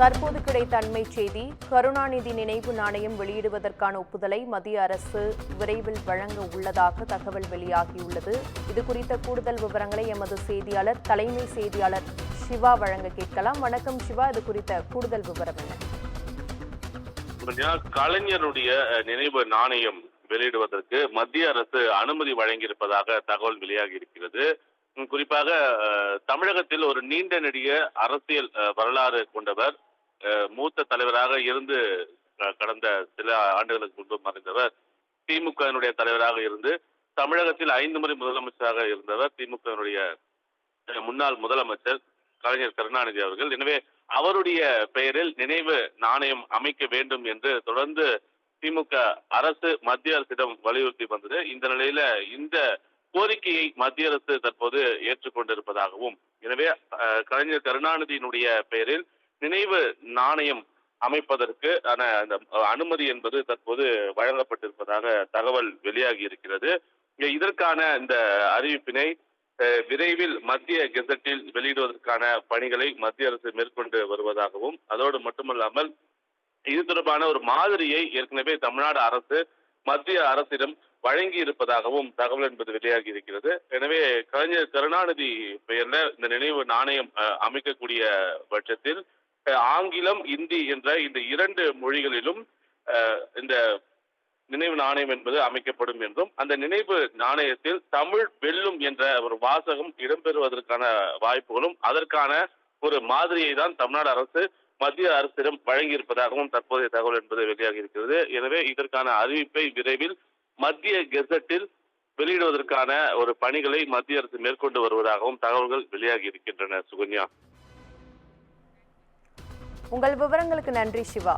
தற்போது கிடைத்த அண்மை செய்தி, கருணாநிதி நினைவு நாணயம் வெளியிடுவதற்கான ஒப்புதலை மத்திய அரசு விரைவில் வழங்க உள்ளதாக தகவல் வெளியாகியுள்ளது. இதுகுறித்த கூடுதல் விவரங்களை எமது செய்தியாளர், தலைமை செய்தியாளர் சிவா வழங்க கேட்கலாம். வணக்கம் சிவா, இது குறித்த கூடுதல் விவரம் என்ன? கலைஞருடைய நினைவு நாணயம் வெளியிடுவதற்கு மத்திய அரசு அனுமதி வழங்கியிருப்பதாக தகவல் வெளியாகி இருக்கிறது. குறிப்பாக தமிழகத்தில் ஒரு நீண்ட நெடிய அரசியல் வரலாறு கொண்டவர், மூத்த தலைவராக இருந்து கடந்த சில ஆண்டுகளுக்கு முன்பு மறைந்தவர், திமுகவினுடைய தலைவராக இருந்து தமிழகத்தில் 5 முறை முதலமைச்சராக இருந்தவர், திமுகவினுடைய முன்னாள் முதலமைச்சர் கலைஞர் கருணாநிதி அவர்கள். எனவே அவருடைய பெயரில் நினைவு நாணயம் அமைக்க வேண்டும் என்று தொடர்ந்து திமுக அரசு மத்திய அரசிடம் வலியுறுத்தி வந்தது. இந்த நிலையில இந்த கோரிக்கையை மத்திய அரசு தற்போது ஏற்றுக்கொண்டிருப்பதாகவும், எனவே கலைஞர் கருணாநிதியினுடைய பெயரில் நினைவு நாணயம் அமைப்பதற்கு அந்த அனுமதி என்பது தற்போது வழங்கப்பட்டிருப்பதாக தகவல் வெளியாகி இருக்கிறது. இதற்கான இந்த அறிவிப்பினை விரைவில் மத்திய கெசட்டில் வெளியிடுவதற்கான பணிகளை மத்திய அரசு மேற்கொண்டு வருவதாகவும், அதோடு மட்டுமல்லாமல் இது தொடர்பான ஒரு மாதிரியை ஏற்கனவே தமிழ்நாடு அரசு மத்திய அரசிடம் வழங்கி இருப்பதாகவும் தகவல் என்பது வெளியாகி இருக்கிறது. எனவே கலைஞர் கருணாநிதி பெயர்ல இந்த நினைவு நாணயம் அமைக்கக்கூடிய பட்சத்தில் ஆங்கிலம், இந்தி என்ற இந்த 2 மொழிகளிலும் இந்த நினைவு நாணயம் என்பது அமைக்கப்படும் என்றும், அந்த நினைவு நாணயத்தில் தமிழ் வெல்லும் என்ற ஒரு வாசகம் இடம்பெறுவதற்கான வாய்ப்புகளும், அதற்கான ஒரு மாதிரியை தான் தமிழ்நாடு அரசு மத்திய அரசிடம் வழங்கியிருப்பதாகவும் தற்போதைய தகவல் என்பது வெளியாகி இருக்கிறது. எனவே இதற்கான அறிவிப்பை விரைவில் மத்திய கெசட்டில் வெளியிடுவதற்கான ஒரு பணிகளை மத்திய அரசு மேற்கொண்டு வருவதாகவும் தகவல்கள் வெளியாகி இருக்கின்றன. சுகன்யா, உங்கள் விவரங்களுக்கு நன்றி சிவா.